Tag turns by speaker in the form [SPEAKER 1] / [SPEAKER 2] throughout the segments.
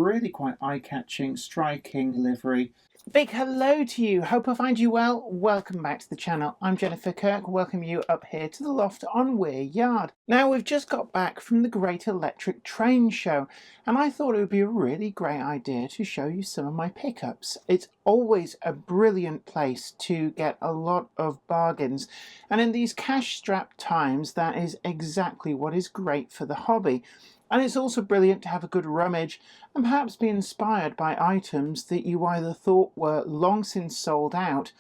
[SPEAKER 1] really quite eye-catching, striking livery. Big hello to you, hope I find you well. Welcome back to the channel. I'm Jennifer Kirk, welcome you up here to the loft on Weir Yard. Now we've just got back from the Great Electric Train Show and I thought it would be a really great idea to show you some of my pickups. It's always a brilliant place to get a lot of bargains, and in these cash-strapped times that is exactly what is great for the hobby. And it's also brilliant to have a good rummage and perhaps be inspired by items that you either thought were long since sold out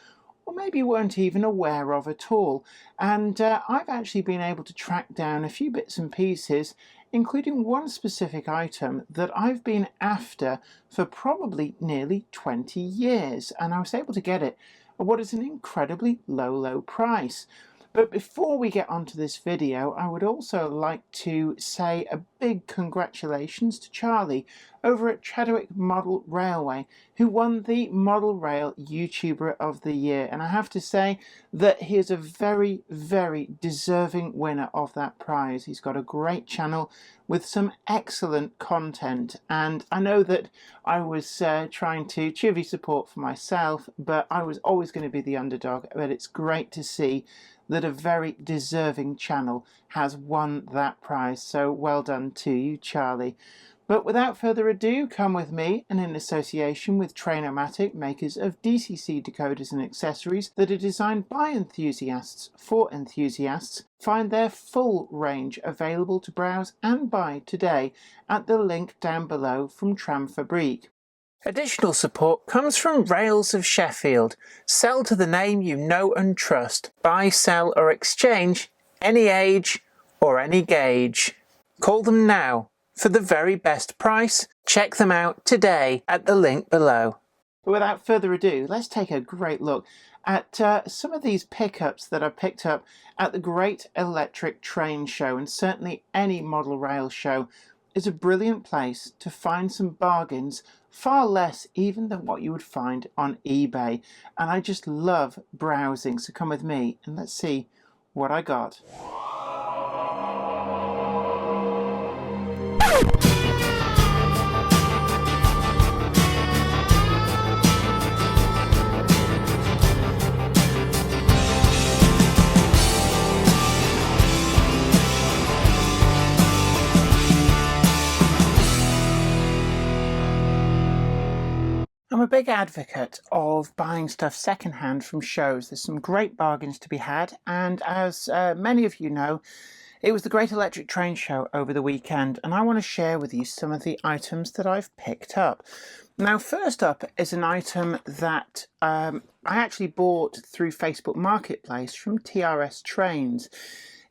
[SPEAKER 1] or maybe weren't even aware of at all. And I've actually been able to track down a few bits and pieces, including one specific item that I've been after for probably nearly 20 years, and I was able to get it at what is an incredibly low price. But before we get onto this video, I would also like to say a big congratulations to Charlie over at Chadwick Model Railway, who won the Model Rail YouTuber of the Year. And I have to say that he is a very, very deserving winner of that prize. He's got a great channel with some excellent content. And I know that I was trying to chivvy support for myself, but I was always going to be the underdog. But it's great to see that a very deserving channel has won that prize, so well done to you, Charlie. But without further ado, come with me, and in association with Trainomatic, makers of DCC decoders and accessories that are designed by enthusiasts for enthusiasts, find their full range available to browse and buy today at the link down below from Tramfabrique. Additional support comes from Rails of Sheffield. Sell to the name you know and trust. Buy, sell or exchange any age or any gauge. Call them now for the very best price. Check them out today at the link below. But without further ado, let's take a great look at some of these pickups that I picked up at the Great Electric Train Show, and certainly any model rail show is a brilliant place to find some bargains, far less even than what you would find on eBay. And I just love browsing, so come with me and let's see what I got. I'm a big advocate of buying stuff secondhand from shows. There's some great bargains to be had, and as many of you know, it was the Great Electric Train Show over the weekend, and I want to share with you some of the items that I've picked up. Now, first up is an item that I actually bought through Facebook Marketplace from TRS Trains.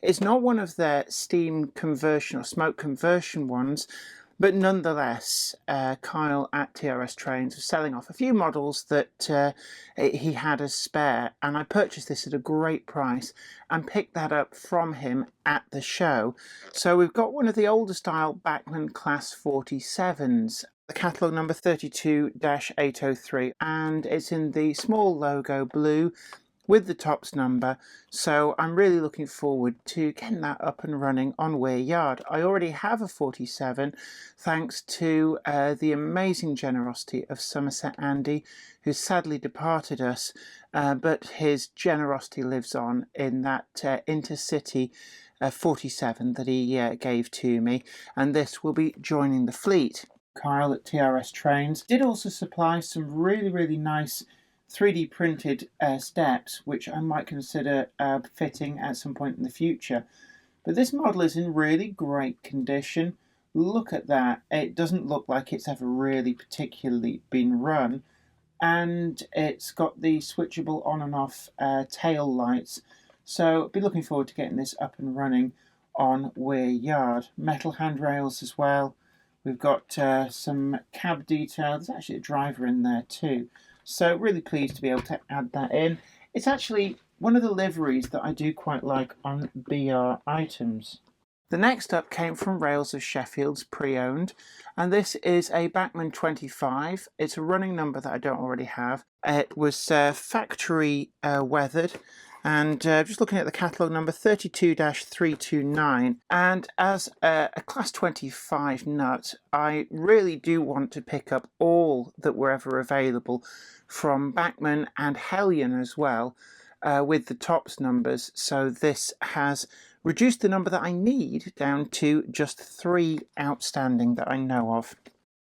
[SPEAKER 1] It's not one of their steam conversion or smoke conversion ones, but nonetheless, Kyle at TRS Trains was selling off a few models that he had as spare, and I purchased this at a great price and picked that up from him at the show. So we've got one of the older style Bachmann Class 47s, the catalogue number 32-803, and it's in the small logo blue with the tops number, so I'm really looking forward to getting that up and running on Weir Yard. I already have a 47 thanks to the amazing generosity of Somerset Andy, who sadly departed us, but his generosity lives on in that intercity 47 that he gave to me, and this will be joining the fleet. Kyle at TRS Trains did also supply some really nice 3D printed steps, which I might consider fitting at some point in the future. But this model is in really great condition. Look at that. It doesn't look like it's ever really particularly been run. And it's got the switchable on and off tail lights. So I'll be looking forward to getting this up and running on Weir Yard. Metal handrails as well. We've got some cab detail. There's actually a driver in there too. So really pleased to be able to add that in. It's actually one of the liveries that I do quite like on BR items. The next up came from Rails of Sheffield's pre-owned, and this is a Bachmann 25. It's a running number that I don't already have. It was factory weathered, And just looking at the catalogue number 32-329, and as a class 25 nut, I really do want to pick up all that were ever available from Bachmann and Hellion as well, with the tops numbers. So this has reduced the number that I need down to just 3 outstanding that I know of.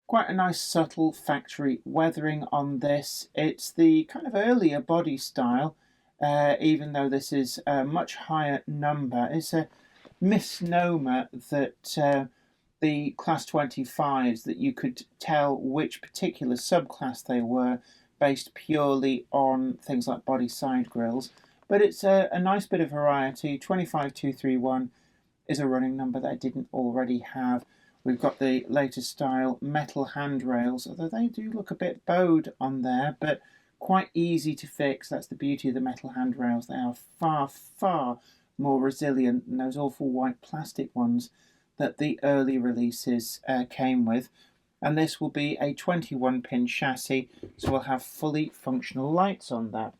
[SPEAKER 1] Quite a nice subtle factory weathering on this. It's the kind of earlier body style, even though this is a much higher number. It's a misnomer that the class 25s, that you could tell which particular subclass they were based purely on things like body side grills. But it's a nice bit of variety. 25231 is a running number that I didn't already have. We've got the latest style metal handrails, although they do look a bit bowed on there, but quite easy to fix. That's the beauty of the metal handrails. They are far, far more resilient than those awful white plastic ones that the early releases came with. And this will be a 21-pin chassis, so we'll have fully functional lights on that.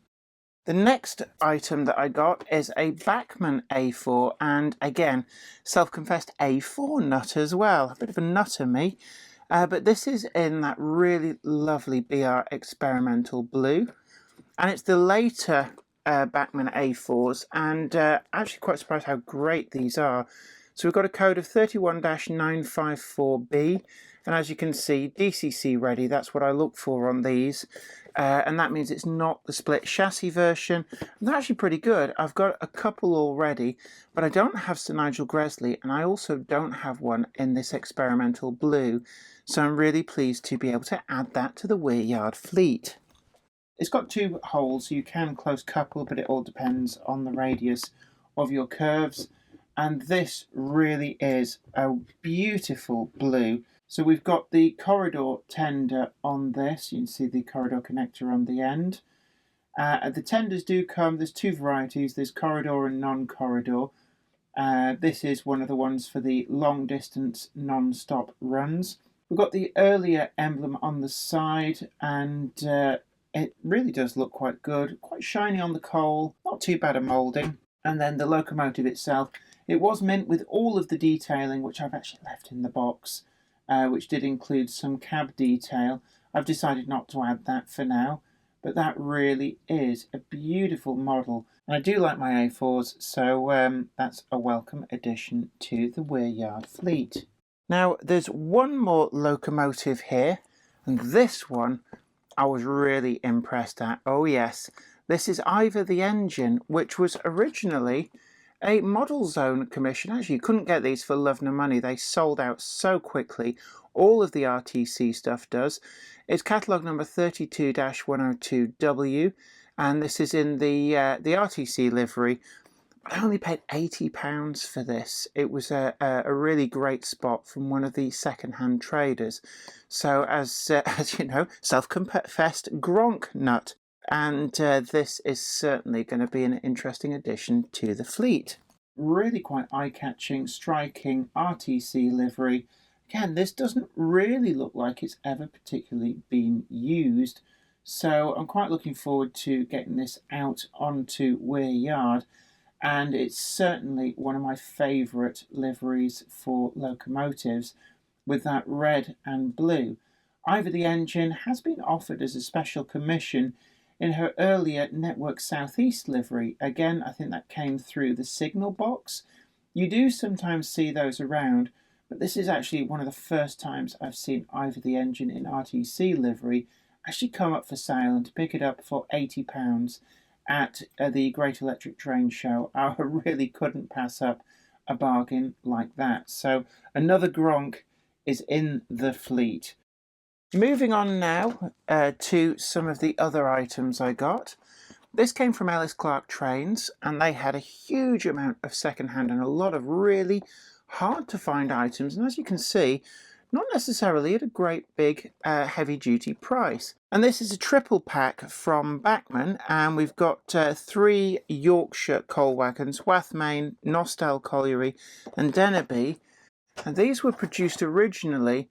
[SPEAKER 1] The next item that I got is a Bachmann A4, and again, self-confessed A4 nut as well. A bit of a nutter me, but this is in that really lovely BR experimental blue, and it's the later Bachmann A4s, and actually quite surprised how great these are. So we've got a code of 31-954B, and as you can see, DCC ready. That's what I look for on these. And that means it's not the split chassis version. And they're actually pretty good. I've got a couple already, but I don't have Sir Nigel Gresley, and I also don't have one in this experimental blue. So I'm really pleased to be able to add that to the Weir Yard fleet. It's got 2 holes, so you can close couple, but it all depends on the radius of your curves. And this really is a beautiful blue. So we've got the corridor tender on this. You can see the corridor connector on the end. The tenders do come, there's 2 varieties, there's corridor and non-corridor. This is one of the ones for the long distance non-stop runs. We've got the earlier emblem on the side, and it really does look quite good. Quite shiny on the coal, not too bad a moulding. And then the locomotive itself, it was mint with all of the detailing, which I've actually left in the box. Which did include some cab detail. I've decided not to add that for now, but that really is a beautiful model. And I do like my A4s, so that's a welcome addition to the Weir Yard fleet. Now, there's one more locomotive here, and this one I was really impressed at. Oh yes, this is Ivor the Engine, which was originally a model zone commission. Actually, you couldn't get these for love nor money. They sold out so quickly. All of the RTC stuff does. It's catalogue number 32-102W, and this is in the RTC livery. I only paid £80 for this. It was a really great spot from one of the second-hand traders. So as you know, self-confessed Gronk nut. And this is certainly going to be an interesting addition to the fleet. Really quite eye-catching, striking RTC livery. Again, this doesn't really look like it's ever particularly been used, so I'm quite looking forward to getting this out onto Weir Yard, and it's certainly one of my favourite liveries for locomotives, with that red and blue. Ivor the Engine has been offered as a special commission in her earlier Network Southeast livery. Again, I think that came through the signal box. You do sometimes see those around, but this is actually one of the first times I've seen Ivor the Engine in RTC livery actually come up for sale, and to pick it up for £80 at the Great Electric Train Show, I really couldn't pass up a bargain like that. So another Gronk is in the fleet. Moving on now to some of the other items I got. This came from Ellis Clark Trains, and they had a huge amount of second-hand and a lot of really hard to find items, and as you can see, not necessarily at a great big heavy-duty price. And this is a triple pack from Bachmann, and we've got 3 Yorkshire coal wagons, Wathmain, Nostell Colliery and Dennerby, and these were produced originally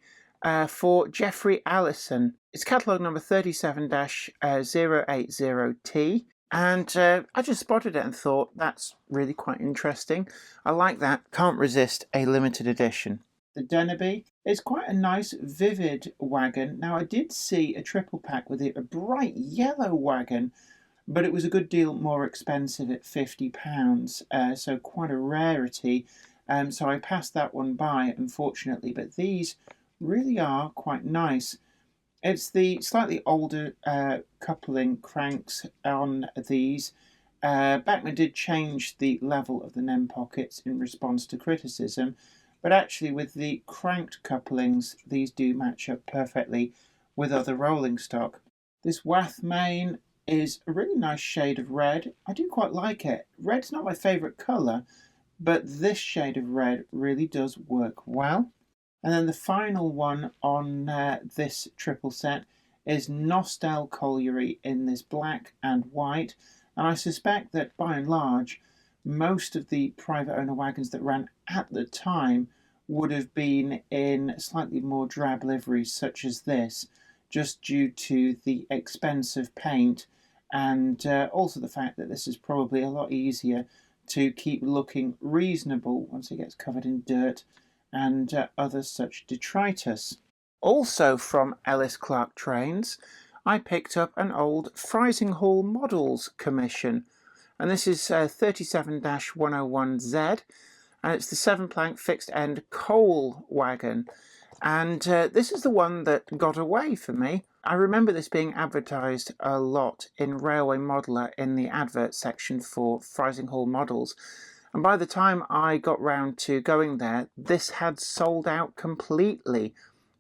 [SPEAKER 1] for Geoffrey Allison. It's catalogue number 37-080T. And I just spotted it and thought that's really quite interesting. I like that. Can't resist a limited edition. The Deneby is quite a nice vivid wagon. Now I did see a triple pack with it, a bright yellow wagon, but it was a good deal more expensive at £50, so quite a rarity. So I passed that one by, unfortunately, but these really are quite nice. It's the slightly older coupling cranks on these. Bachmann did change the level of the NEM pockets in response to criticism, but actually with the cranked couplings, these do match up perfectly with other rolling stock. This Wath main is a really nice shade of red. I do quite like it. Red's not my favourite colour, but this shade of red really does work well. And then the final one on this triple set is Nostell Colliery in this black and white. And I suspect that by and large, most of the private owner wagons that ran at the time would have been in slightly more drab liveries such as this, just due to the expense of paint and also the fact that this is probably a lot easier to keep looking reasonable once it gets covered in dirt and other such detritus. Also from Ellis Clark Trains, I picked up an old Freising Hall Models commission, and this is 37-101Z, and it's the 7-plank fixed end coal wagon. And this is the one that got away for me. I remember this being advertised a lot in Railway Modeller in the advert section for Freising Hall Models. And by the time I got round to going there, this had sold out completely.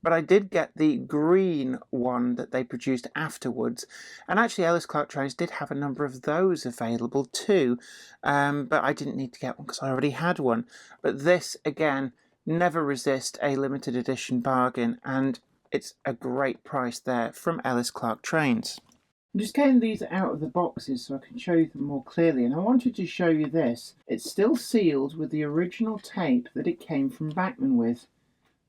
[SPEAKER 1] But I did get the green one that they produced afterwards. And actually, Ellis Clark Trains did have a number of those available too. But I didn't need to get one because I already had one. But this, again, never resist a limited edition bargain. And it's a great price there from Ellis Clark Trains. I'm just getting these out of the boxes so I can show you them more clearly, and I wanted to show you this. It's still sealed with the original tape that it came from Bachmann with.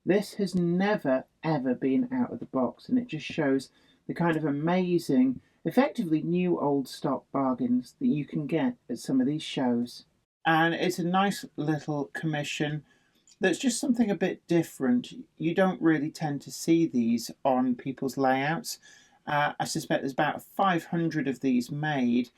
[SPEAKER 1] This has never ever been out of the box, and it just shows the kind of amazing, effectively new old stock bargains that you can get at some of these shows. And it's a nice little commission that's just something a bit different. You don't really tend to see these on people's layouts. I suspect there's about 500 of these made,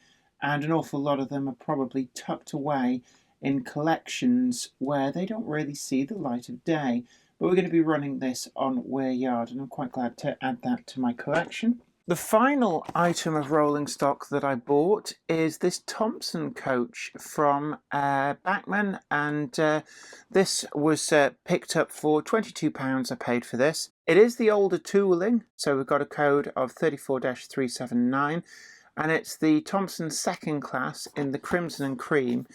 [SPEAKER 1] and an awful lot of them are probably tucked away in collections where they don't really see the light of day. But we're going to be running this on Weir Yard, and I'm quite glad to add that to my collection. The final item of rolling stock that I bought is this Thompson coach from Bachmann, and this was picked up for £22. I paid for this. It is the older tooling, so we've got a code of 34-379, and it's the Thompson second class in the crimson and cream.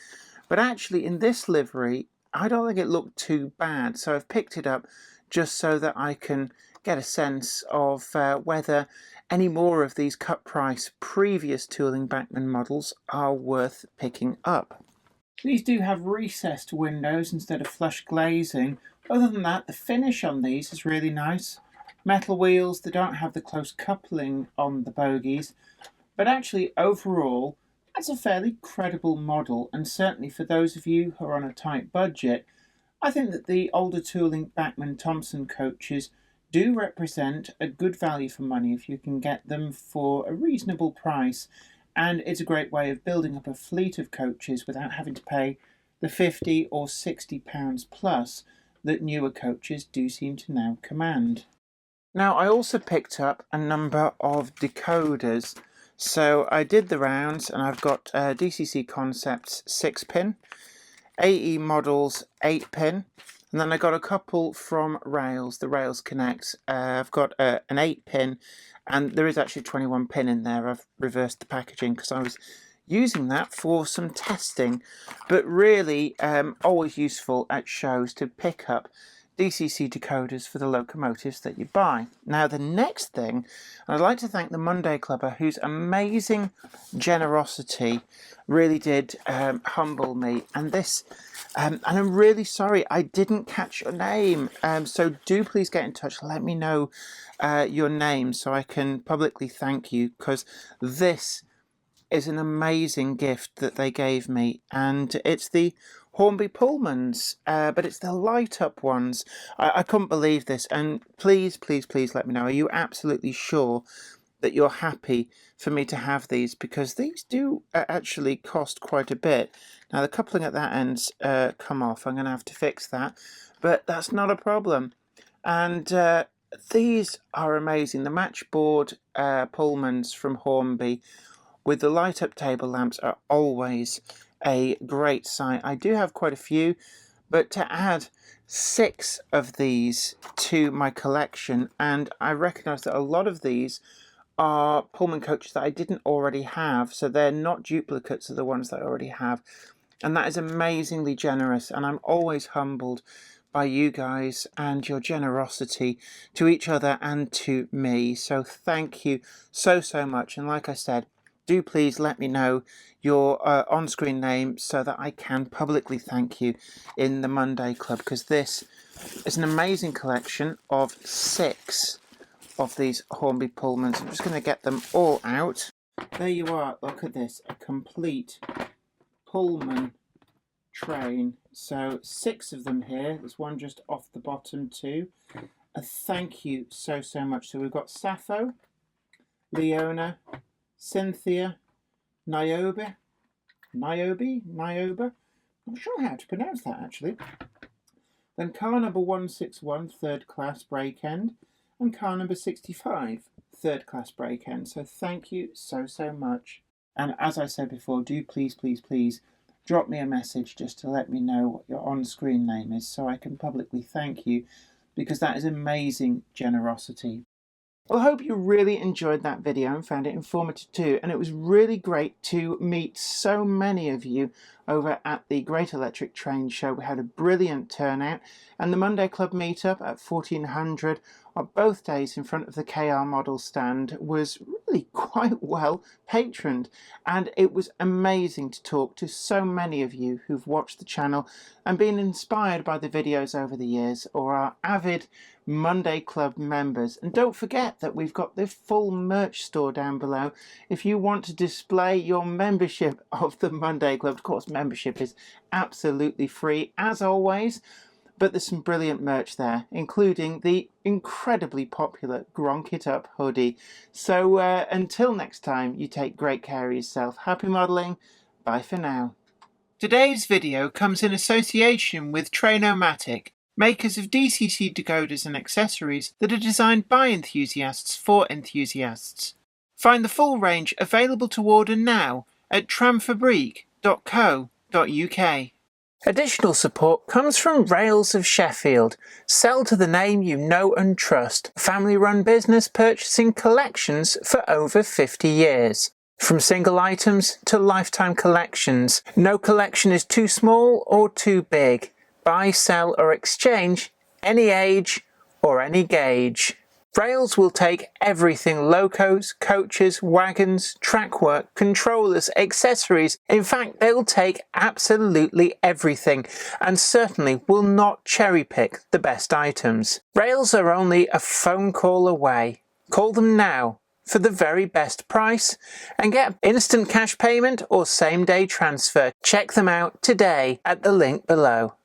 [SPEAKER 1] But actually in this livery, I don't think it looked too bad, so I've picked it up just so that I can get a sense of whether any more of these cut price previous tooling Bachmann models are worth picking up. These do have recessed windows instead of flush glazing. Other than that, the finish on these is really nice. Metal wheels, they don't have the close coupling on the bogies, but actually overall, that's a fairly credible model, and certainly for those of you who are on a tight budget, I think that the older tooling Bachmann Thompson coaches do represent a good value for money if you can get them for a reasonable price, and it's a great way of building up a fleet of coaches without having to pay the £50 or £60 plus that newer coaches do seem to now command. Now, I also picked up a number of decoders. So I did the rounds, and I've got DCC Concepts 6-pin, AE Models 8-pin, and then I got a couple from Rails, the Rails Connect. I've got an 8-pin, and there is actually 21-pin in there. I've reversed the packaging because I was using that for some testing, but really always useful at shows to pick up DCC decoders for the locomotives that you buy. Now the next thing, and I'd like to thank the Monday Clubber, whose amazing generosity really did humble me, and this, and I'm really sorry I didn't catch your name, so do please get in touch, let me know your name so I can publicly thank you, because this is an amazing gift that they gave me, and it's the Hornby Pullmans, but it's the light up ones. I couldn't believe this, and please, please, please let me know, are you absolutely sure that you're happy for me to have these? Because these do actually cost quite a bit. Now the coupling at that end's come off, I'm going to have to fix that, but that's not a problem. And these are amazing. The matchboard Pullmans from Hornby with the light up table lamps are always a great sight. I do have quite a few, but to add 6 of these to my collection, and I recognise that a lot of these are Pullman coaches that I didn't already have, so they're not duplicates of the ones that I already have, and that is amazingly generous, and I'm always humbled by you guys and your generosity to each other and to me. So thank you so much, and like I said, do please let me know your on-screen name so that I can publicly thank you in the Monday Club, because this is an amazing collection of 6 of these Hornby Pullmans. I'm just going to get them all out. There you are. Look at this. A complete Pullman train. So 6 of them here. There's one just off the bottom too. Thank you so much. So we've got Sappho, Leona, Cynthia, Niobe. I'm not sure how to pronounce that actually. Then car number 161, third class break end, and car number 65, third class break end. So thank you so much. And as I said before, do please drop me a message just to let me know what your on-screen name is so I can publicly thank you, because that is amazing generosity. Well, I hope you really enjoyed that video and found it informative too, and it was really great to meet so many of you over at the Great Electric Train Show. We had a brilliant turnout, and the Monday Club meetup at 1400 on both days in front of the KR model stand was really quite well patroned, and it was amazing to talk to so many of you who've watched the channel and been inspired by the videos over the years, or are avid Monday Club members. And don't forget that we've got the full merch store down below if you want to display your membership of the Monday Club. Of course, membership is absolutely free as always, but there's some brilliant merch there, including the incredibly popular Gronk It Up hoodie. So until next time, you take great care of yourself. Happy modelling. Bye for now. Today's video comes in association with Train-O-Matic, makers of DCT decoders and accessories that are designed by enthusiasts for enthusiasts. Find the full range available to order now at tramfabrique.co.uk. Additional support comes from Rails of Sheffield. Sell to the name you know and trust. Family-run business purchasing collections for over 50 years. From single items to lifetime collections. No collection is too small or too big. Buy, sell or exchange, any age or any gauge. Rails will take everything: locos, coaches, wagons, track work, controllers, accessories. In fact, they'll take absolutely everything, and certainly will not cherry pick the best items. Rails are only a phone call away. Call them now for the very best price and get instant cash payment or same-day transfer. Check them out today at the link below.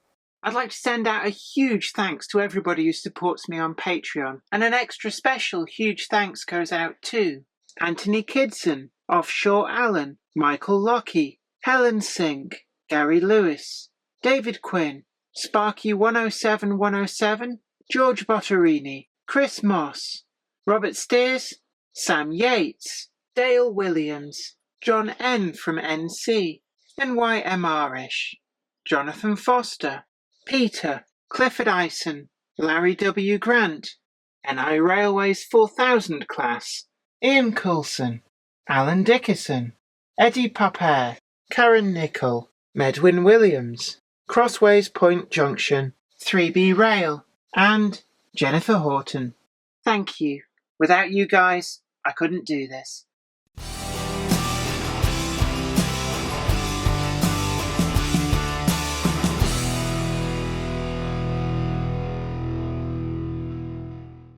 [SPEAKER 1] I'd like to send out a huge thanks to everybody who supports me on Patreon, and an extra special huge thanks goes out to Anthony Kidson, Offshore Allen, Michael Lockie, Helen Sink, Gary Lewis, David Quinn, Sparky 107107, George Botterini, Chris Moss, Robert Steers, Sam Yates, Dale Williams, John N from NC, NYMR-ish, Jonathan Foster, Peter, Clifford Ison, Larry W. Grant, NI Railways 4000 class, Ian Coulson, Alan Dickerson, Eddie Popper, Karen Nichol, Medwin Williams, Crossways Point Junction, 3B Rail, and Jennifer Horton. Thank you. Without you guys, I couldn't do this.